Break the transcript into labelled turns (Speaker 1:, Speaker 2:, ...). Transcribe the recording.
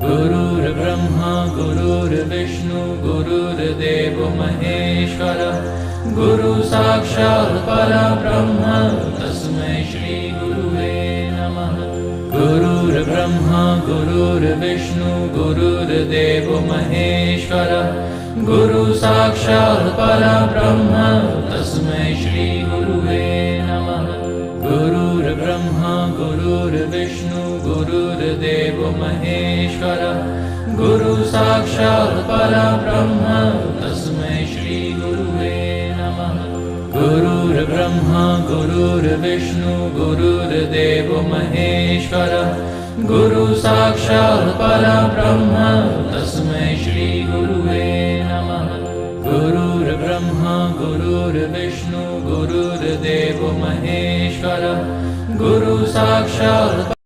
Speaker 1: गुरुर्ब्रह्मा गुरुर्विष्णु गुरुर्देवो महेश्वरः गुरु साक्षात् परब्रह्म तस्मै श्री गुरुवे नमः। गुरुर्ब्रह्मा गुरुर्विष्णु गुरुर्देवो महेश्वरः गुरु साक्षात् परब्रह्म तस्मै श्री गुरुवे नमः। गुरुर्ब्रह्मा गुरुर्विष्णु गुरुर्देवो महेश्वरः गुरु साक्षात् परब्रह्म तस्मै श्री गुरुवे नमः। गुरुर्ब्रह्मा गुरुर्विष्णु गुरुर्देवो महेश्वरः गुरु साक्षात् परब्रह्म तस्मै श्री गुरुवे नमः। गुरुर्ब्रह्मा गुरुर्विष्णु गुरुर्देवो महेश्वरः गुरु साक्षात्